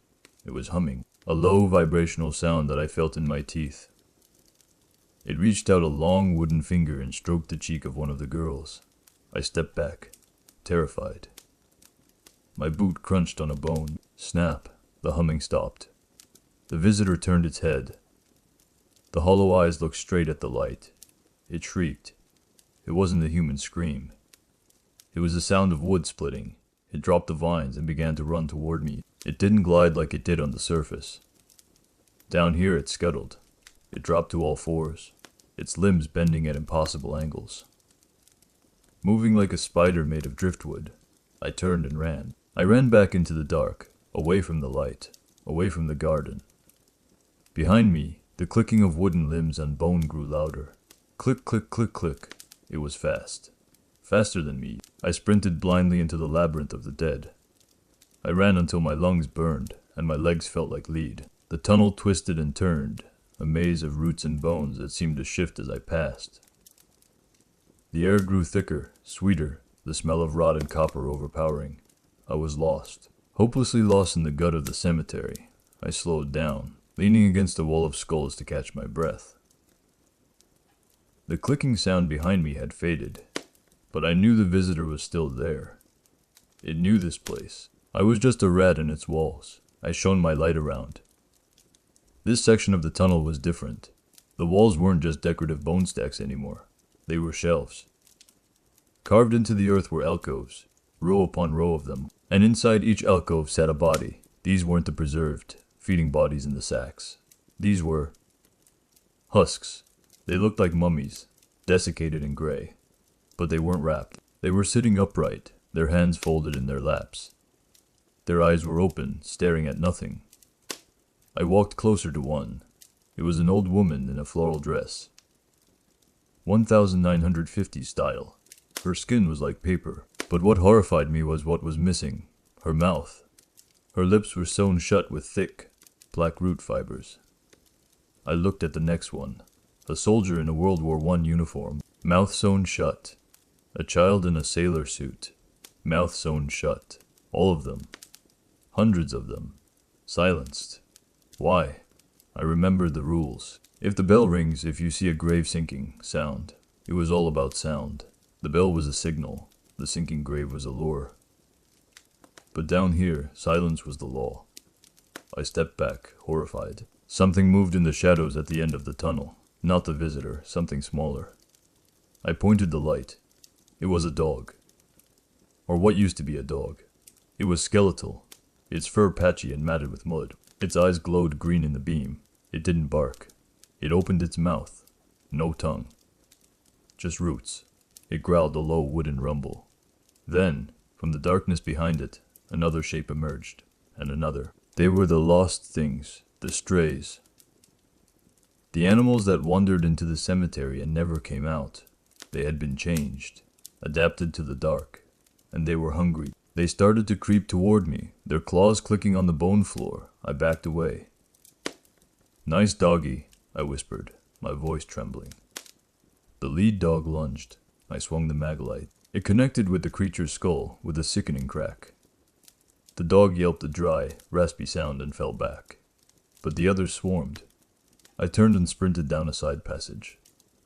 It was humming, a low vibrational sound that I felt in my teeth. It reached out a long wooden finger and stroked the cheek of one of the girls. I stepped back, terrified. My boot crunched on a bone. Snap, the humming stopped. The visitor turned its head. The hollow eyes looked straight at the light. It shrieked. It wasn't a human scream. It was the sound of wood splitting. It dropped the vines and began to run toward me. It didn't glide like it did on the surface. Down here it scuttled. It dropped to all fours, its limbs bending at impossible angles. Moving like a spider made of driftwood, I turned and ran. I ran back into the dark, away from the light, away from the garden. Behind me, the clicking of wooden limbs on bone grew louder. Click, click, click, click. It was fast. Faster than me. I sprinted blindly into the labyrinth of the dead. I ran until my lungs burned, and my legs felt like lead. The tunnel twisted and turned, a maze of roots and bones that seemed to shift as I passed. The air grew thicker, sweeter, the smell of rotted copper overpowering. I was lost, hopelessly lost in the gut of the cemetery. I slowed down, leaning against a wall of skulls to catch my breath. The clicking sound behind me had faded, but I knew the visitor was still there. It knew this place. I was just a rat in its walls. I shone my light around. This section of the tunnel was different. The walls weren't just decorative bone stacks anymore. They were shelves. Carved into the earth were alcoves, row upon row of them, and inside each alcove sat a body. These weren't the preserved, feeding bodies in the sacks. These were husks. They looked like mummies, desiccated and gray. But they weren't wrapped. They were sitting upright, their hands folded in their laps. Their eyes were open, staring at nothing. I walked closer to one. It was an old woman in a floral dress. 1950 style. Her skin was like paper, but what horrified me was what was missing. Her mouth. Her lips were sewn shut with thick, black root fibers. I looked at the next one. A soldier in a World War I uniform, mouth sewn shut. A child in a sailor suit, mouth sewn shut. All of them. Hundreds of them. Silenced. Why? I remembered the rules. If the bell rings, if you see a grave sinking, sound. It was all about sound. The bell was a signal. The sinking grave was a lure. But down here, silence was the law. I stepped back, horrified. Something moved in the shadows at the end of the tunnel. Not the visitor, something smaller. I pointed the light. It was a dog. Or what used to be a dog. It was skeletal, its fur patchy and matted with mud. Its eyes glowed green in the beam. It didn't bark. It opened its mouth. No tongue. Just roots. It growled a low wooden rumble. Then, from the darkness behind it, another shape emerged, and another. They were the lost things, the strays. The animals that wandered into the cemetery and never came out. They had been changed, adapted to the dark, and they were hungry. They started to creep toward me, their claws clicking on the bone floor. I backed away. "Nice doggy," I whispered, my voice trembling. The lead dog lunged. I swung the maglite. It connected with the creature's skull with a sickening crack. The dog yelped a dry, raspy sound and fell back. But the others swarmed. I turned and sprinted down a side passage.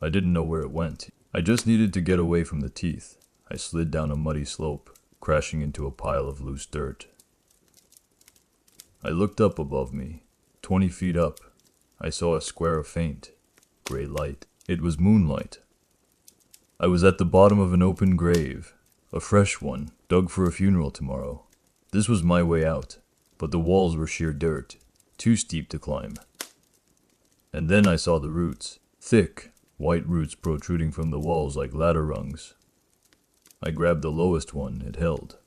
I didn't know where it went. I just needed to get away from the teeth. I slid down a muddy slope, crashing into a pile of loose dirt. I looked up above me. 20 feet up, I saw a square of faint, gray light. It was moonlight. I was at the bottom of an open grave, a fresh one, dug for a funeral tomorrow. This was my way out, but the walls were sheer dirt, too steep to climb. And then I saw the roots, thick, white roots protruding from the walls like ladder rungs. I grabbed the lowest one it held.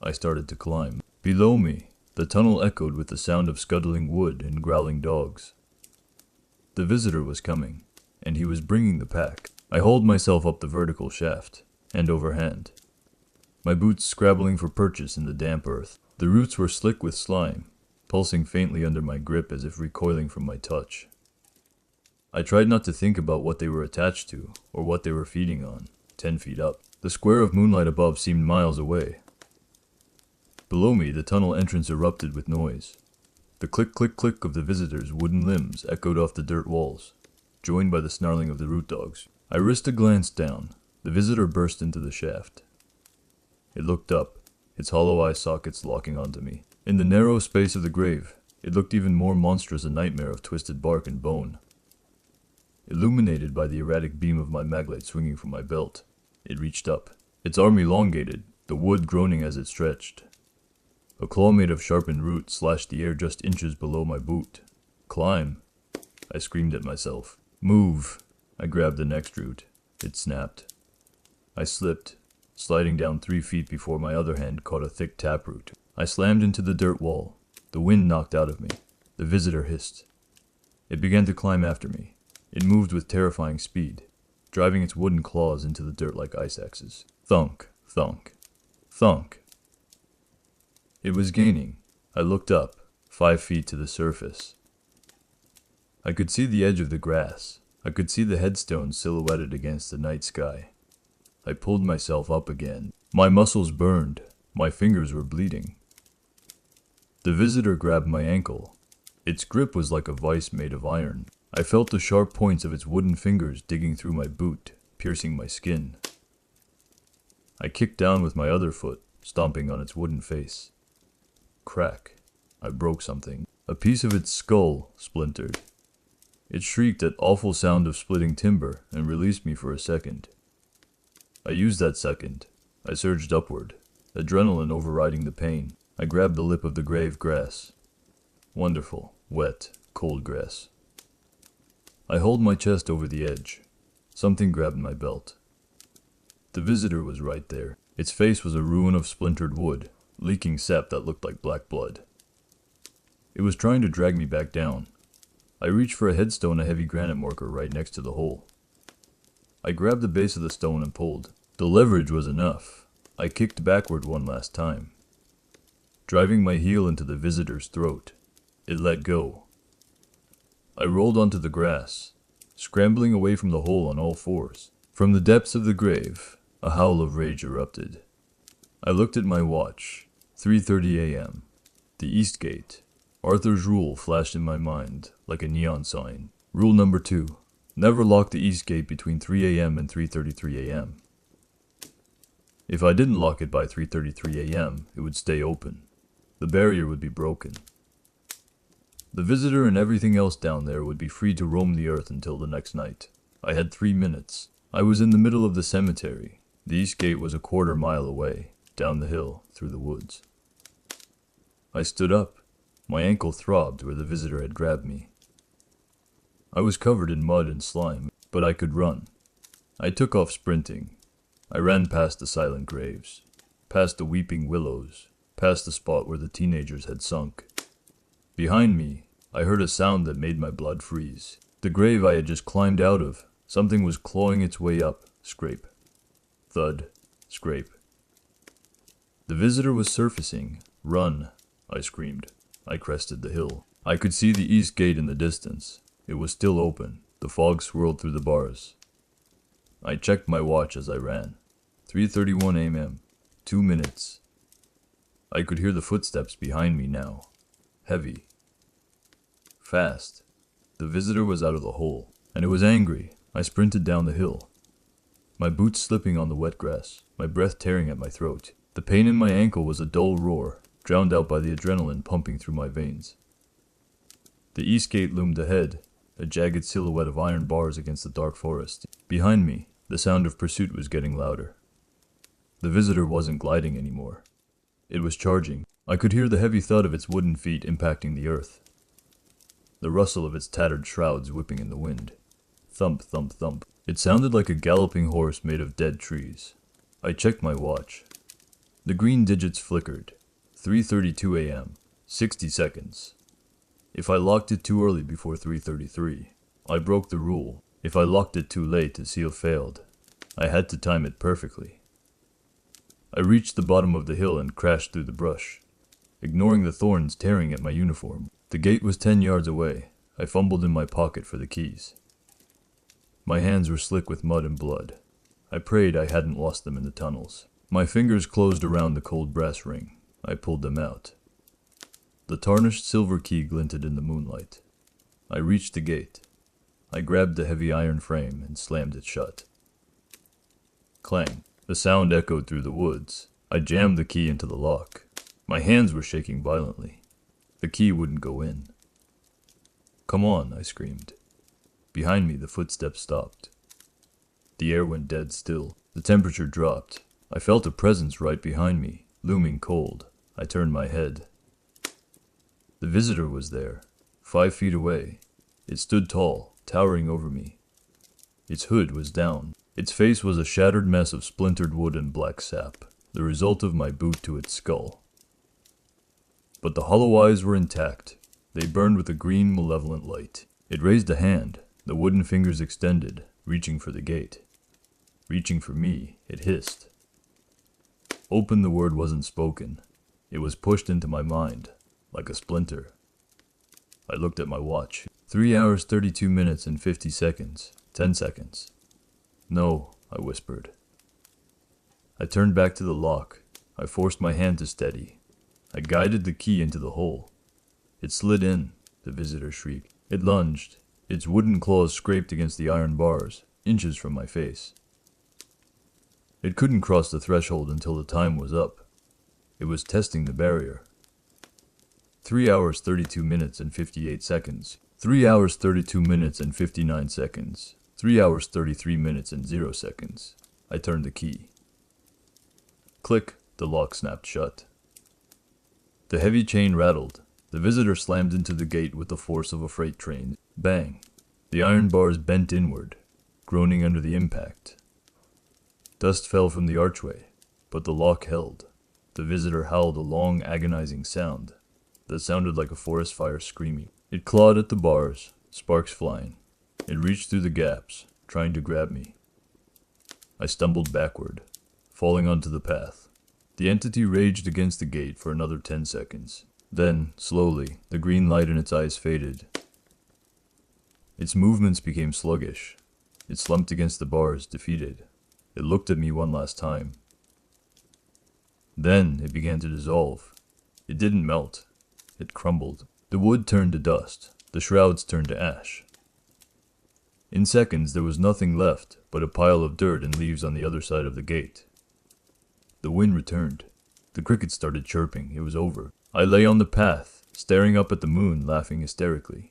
I started to climb. Below me, the tunnel echoed with the sound of scuttling wood and growling dogs. The visitor was coming, and he was bringing the pack. I hauled myself up the vertical shaft, hand over hand, my boots scrabbling for purchase in the damp earth. The roots were slick with slime, pulsing faintly under my grip as if recoiling from my touch. I tried not to think about what they were attached to, or what they were feeding on. 10 feet up, the square of moonlight above seemed miles away. Below me, the tunnel entrance erupted with noise. The click-click-click of the visitors' wooden limbs echoed off the dirt walls, joined by the snarling of the root dogs. I risked a glance down. The visitor burst into the shaft. It looked up, its hollow eye sockets locking onto me. In the narrow space of the grave, it looked even more monstrous, a nightmare of twisted bark and bone. Illuminated by the erratic beam of my maglite swinging from my belt, it reached up, its arm elongated, the wood groaning as it stretched. A claw made of sharpened root slashed the air just inches below my boot. "Climb!" I screamed at myself. "Move!" I grabbed the next root. It snapped. I slipped, sliding down 3 feet before my other hand caught a thick taproot. I slammed into the dirt wall. The wind knocked out of me. The visitor hissed. It began to climb after me. It moved with terrifying speed, driving its wooden claws into the dirt like ice axes. Thunk, thunk, thunk. It was gaining. I looked up, 5 feet to the surface. I could see the edge of the grass. I could see the headstones silhouetted against the night sky. I pulled myself up again. My muscles burned. My fingers were bleeding. The visitor grabbed my ankle. Its grip was like a vice made of iron. I felt the sharp points of its wooden fingers digging through my boot, piercing my skin. I kicked down with my other foot, stomping on its wooden face. Crack. I broke something. A piece of its skull splintered. It shrieked that awful sound of splitting timber and released me for a second. I used that second. I surged upward, adrenaline overriding the pain. I grabbed the lip of the grave grass. Wonderful, wet, cold grass. I hauled my chest over the edge. Something grabbed my belt. The visitor was right there. Its face was a ruin of splintered wood, leaking sap that looked like black blood. It was trying to drag me back down. I reached for a headstone, a heavy granite marker right next to the hole. I grabbed the base of the stone and pulled. The leverage was enough. I kicked backward one last time, driving my heel into the visitor's throat. It let go. I rolled onto the grass, scrambling away from the hole on all fours. From the depths of the grave, a howl of rage erupted. I looked at my watch. 3:30 a.m. The East Gate. Arthur's rule flashed in my mind like a neon sign. Rule number 2. Never lock the East Gate between 3 a.m. and 3:33 a.m. If I didn't lock it by 3:33 a.m., it would stay open. The barrier would be broken. The visitor and everything else down there would be free to roam the earth until the next night. I had 3 minutes. I was in the middle of the cemetery. The East Gate was a quarter mile away, down the hill, through the woods. I stood up. My ankle throbbed where the visitor had grabbed me. I was covered in mud and slime, but I could run. I took off sprinting. I ran past the silent graves, past the weeping willows, past the spot where the teenagers had sunk. Behind me, I heard a sound that made my blood freeze. The grave I had just climbed out of, something was clawing its way up. Scrape. Thud. Scrape. The visitor was surfacing. Run, I screamed. I crested the hill. I could see the East Gate in the distance. It was still open. The fog swirled through the bars. I checked my watch as I ran. 3:31 a.m. 2 minutes. I could hear the footsteps behind me now. Heavy. Fast. The visitor was out of the hole, and it was angry. I sprinted down the hill, my boots slipping on the wet grass, my breath tearing at my throat. The pain in my ankle was a dull roar, drowned out by the adrenaline pumping through my veins. The East Gate loomed ahead, a jagged silhouette of iron bars against the dark forest. Behind me, the sound of pursuit was getting louder. The visitor wasn't gliding anymore. It was charging. I could hear the heavy thud of its wooden feet impacting the earth, the rustle of its tattered shrouds whipping in the wind. Thump, thump, thump. It sounded like a galloping horse made of dead trees. I checked my watch. The green digits flickered. 3:32 a.m. 60 seconds. If I locked it too early before 3:33, I broke the rule. If I locked it too late, the seal failed. I had to time it perfectly. I reached the bottom of the hill and crashed through the brush, ignoring the thorns tearing at my uniform. The gate was 10 yards away. I fumbled in my pocket for the keys. My hands were slick with mud and blood. I prayed I hadn't lost them in the tunnels. My fingers closed around the cold brass ring. I pulled them out. The tarnished silver key glinted in the moonlight. I reached the gate. I grabbed the heavy iron frame and slammed it shut. Clang. The sound echoed through the woods. I jammed the key into the lock. My hands were shaking violently. The key wouldn't go in. "Come on," I screamed. Behind me, the footsteps stopped. The air went dead still. The temperature dropped. I felt a presence right behind me, looming cold. I turned my head. The visitor was there, 5 feet away. It stood tall, towering over me. Its hood was down. Its face was a shattered mess of splintered wood and black sap, the result of my boot to its skull. But the hollow eyes were intact. They burned with a green, malevolent light. It raised a hand, the wooden fingers extended, reaching for the gate. Reaching for me, it hissed. Open the word wasn't spoken. It was pushed into my mind, like a splinter. I looked at my watch. 3 hours, 32 minutes, and 50 seconds. 10 seconds. "No," I whispered. I turned back to the lock. I forced my hand to steady. I guided the key into the hole. It slid in, the visitor shrieked. It lunged. Its wooden claws scraped against the iron bars, inches from my face. It couldn't cross the threshold until the time was up. It was testing the barrier. 3 hours 32 minutes and 58 seconds. 3 hours 32 minutes and 59 seconds. 3 hours 33 minutes and 0 seconds. I turned the key. Click, the lock snapped shut. The heavy chain rattled. The visitor slammed into the gate with the force of a freight train. Bang! The iron bars bent inward, groaning under the impact. Dust fell from the archway, but the lock held. The visitor howled a long, agonizing sound that sounded like a forest fire screaming. It clawed at the bars, sparks flying. It reached through the gaps, trying to grab me. I stumbled backward, falling onto the path. The entity raged against the gate for another 10 seconds. Then, slowly, the green light in its eyes faded. Its movements became sluggish. It slumped against the bars, defeated. It looked at me one last time. Then it began to dissolve. It didn't melt. It crumbled. The wood turned to dust. The shrouds turned to ash. In seconds there was nothing left but a pile of dirt and leaves on the other side of the gate. The wind returned. The crickets started chirping. It was over. I lay on the path, staring up at the moon, laughing hysterically.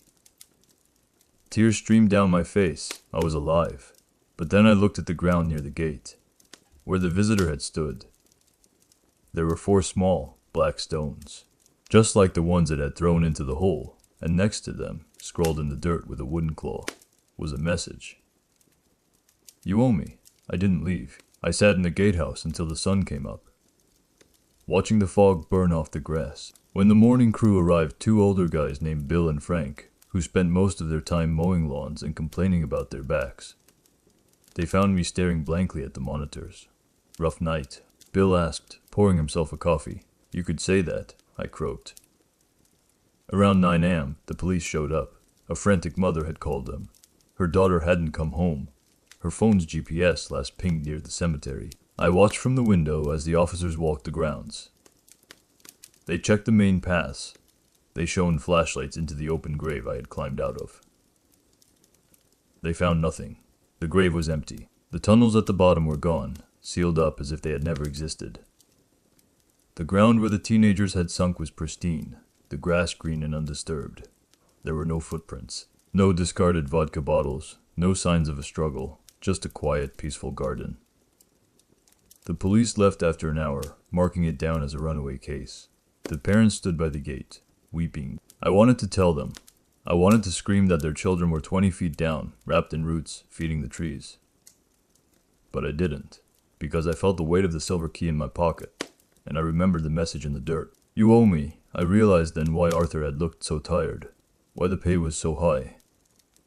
Tears streamed down my face. I was alive. But then I looked at the ground near the gate, where the visitor had stood. There were 4 small, black stones, just like the ones it had thrown into the hole, and next to them, scrawled in the dirt with a wooden claw, was a message. "You owe me. I didn't leave. I sat in the gatehouse until the sun came up, watching the fog burn off the grass. When the morning crew arrived, 2 older guys named Bill and Frank, who spent most of their time mowing lawns and complaining about their backs. They found me staring blankly at the monitors. Rough night. Bill asked, pouring himself a coffee. "You could say that," I croaked. Around 9 a.m., the police showed up. A frantic mother had called them. Her daughter hadn't come home. Her phone's GPS last pinged near the cemetery. I watched from the window as the officers walked the grounds. They checked the main paths. They shone flashlights into the open grave I had climbed out of. They found nothing. The grave was empty. The tunnels at the bottom were gone, sealed up as if they had never existed. The ground where the teenagers had sunk was pristine, the grass green and undisturbed. There were no footprints, no discarded vodka bottles, no signs of a struggle, just a quiet, peaceful garden. The police left after an hour, marking it down as a runaway case. The parents stood by the gate, weeping. I wanted to tell them. I wanted to scream that their children were 20 feet down, wrapped in roots, feeding the trees. But I didn't, because I felt the weight of the silver key in my pocket, and I remembered the message in the dirt. "You owe me." I realized then why Arthur had looked so tired, why the pay was so high,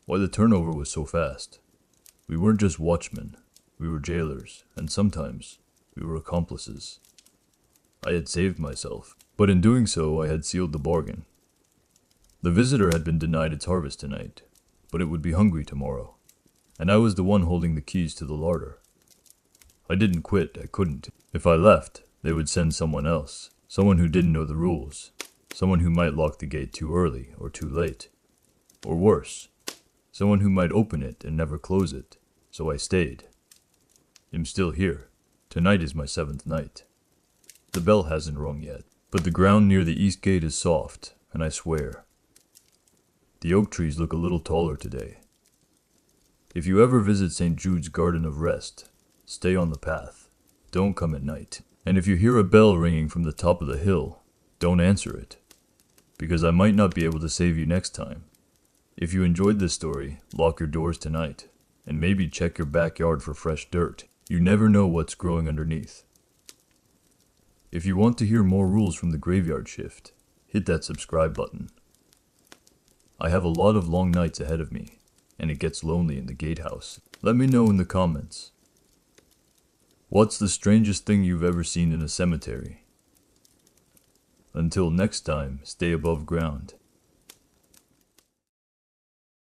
why the turnover was so fast. We weren't just watchmen, we were jailers, and sometimes we were accomplices. I had saved myself, but in doing so I had sealed the bargain. The visitor had been denied its harvest tonight, but it would be hungry tomorrow, and I was the one holding the keys to the larder. I didn't quit, I couldn't. If I left, they would send someone else, someone who didn't know the rules, someone who might lock the gate too early or too late. Or worse, someone who might open it and never close it, so I stayed. I'm still here. Tonight is my 7th night. The bell hasn't rung yet, but the ground near the east gate is soft, and I swear, the oak trees look a little taller today. If you ever visit St. Jude's Garden of Rest, stay on the path. Don't come at night. And if you hear a bell ringing from the top of the hill, don't answer it, because I might not be able to save you next time. If you enjoyed this story, lock your doors tonight, and maybe check your backyard for fresh dirt. You never know what's growing underneath. If you want to hear more rules from the graveyard shift, hit that subscribe button. I have a lot of long nights ahead of me, and it gets lonely in the gatehouse. Let me know in the comments. What's the strangest thing you've ever seen in a cemetery? Until next time, stay above ground.